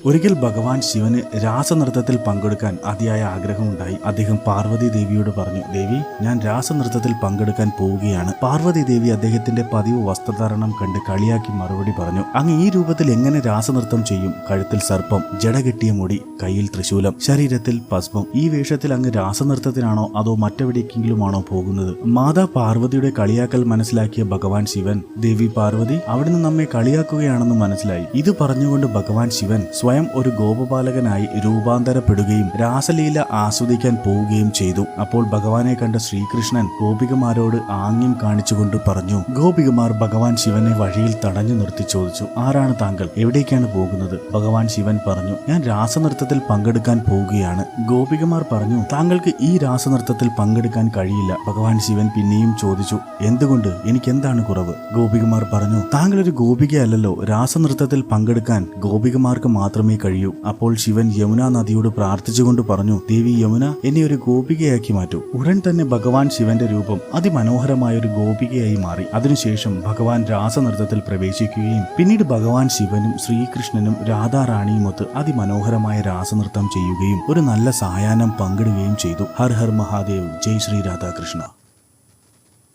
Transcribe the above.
ഒരിക്കൽ ഭഗവാൻ ശിവന് രാസനൃത്തത്തിൽ പങ്കെടുക്കാൻ അതിയായ ആഗ്രഹമുണ്ടായി. അദ്ദേഹം പാർവതി ദേവിയോട് പറഞ്ഞു, ദേവി, ഞാൻ രാസനൃത്തത്തിൽ പങ്കെടുക്കാൻ പോവുകയാണ്. പാർവതി ദേവി അദ്ദേഹത്തിന്റെ പതിവ് വസ്ത്രധാരണം കണ്ട് കളിയാക്കി മറുപടി പറഞ്ഞു, അങ്ങ് ഈ രൂപത്തിൽ എങ്ങനെ രാസനൃത്തം ചെയ്യും? കഴുത്തിൽ സർപ്പം, ജടകെട്ടിയ മുടി, കയ്യിൽ ത്രിശൂലം, ശരീരത്തിൽ ഭസ്മം. ഈ വേഷത്തിൽ അങ്ങ് രാസനൃത്തത്തിനാണോ അതോ മറ്റെവിടേക്കെങ്കിലുമാണോ പോകുന്നത്? മാതാ പാർവതിയുടെ കളിയാക്കൽ മനസ്സിലാക്കിയ ഭഗവാൻ ശിവൻ, ദേവി പാർവതി അവിടുന്ന് നമ്മെ കളിയാക്കുകയാണെന്ന് മനസ്സിലായി. ഇത് പറഞ്ഞുകൊണ്ട് ഭഗവാൻ ശിവൻ സ്വയം ഒരു ഗോപബാലകനായി രൂപാന്തരപ്പെടുകയും രാസലീല ആസ്വദിക്കാൻ പോവുകയും ചെയ്തു. അപ്പോൾ ഭഗവാനെ കണ്ട ശ്രീകൃഷ്ണൻ ഗോപികമാരോട് ആംഗ്യം കാണിച്ചുകൊണ്ട് പറഞ്ഞു. ഗോപികമാർ ഭഗവാൻ ശിവനെ വഴിയിൽ തടഞ്ഞു നിർത്തി ചോദിച്ചു, ആരാണ് താങ്കൾ? എവിടേക്കാണ് പോകുന്നത്? ഭഗവാൻ ശിവൻ പറഞ്ഞു, ഞാൻ രാസനൃത്തത്തിൽ പങ്കെടുക്കാൻ പോവുകയാണ്. ഗോപികമാർ പറഞ്ഞു, താങ്കൾക്ക് ഈ രാസനൃത്തത്തിൽ പങ്കെടുക്കാൻ കഴിയില്ല. ഭഗവാൻ ശിവൻ പിന്നെയും ചോദിച്ചു, എന്തുകൊണ്ട്? എനിക്കെന്താണ് കുറവ്? ഗോപികമാർ പറഞ്ഞു, താങ്കൾ ഒരു ഗോപികയല്ലല്ലോ. രാസനൃത്തത്തിൽ പങ്കെടുക്കാൻ ഗോപികമാർക്ക് മാത്രമേ കഴിയൂ. അപ്പോൾ ശിവൻ യമുന നദിയോട് പ്രാർത്ഥിച്ചുകൊണ്ട് പറഞ്ഞു, ദേവി യമുന, എന്നെ ഒരു ഗോപികയാക്കി മാറ്റൂ. ഉടൻ തന്നെ ഭഗവാൻ ശിവന്റെ രൂപം അതിമനോഹരമായ ഒരു ഗോപികയായി മാറി. അതിനുശേഷം ഭഗവാൻ രാസനൃത്തത്തിൽ പ്രവേശിക്കുകയും പിന്നീട് ഭഗവാൻ ശിവനും ശ്രീകൃഷ്ണനും രാധാറാണിയുമൊത്ത് അതിമനോഹരമായ രാസനൃത്തം ചെയ്യുകയും ഒരു നല്ല സായാഹ്നം പങ്കിടുകയും ചെയ്തു. ഹർ ഹർ മഹാദേവ്, ജയ് ശ്രീ രാധാകൃഷ്ണ.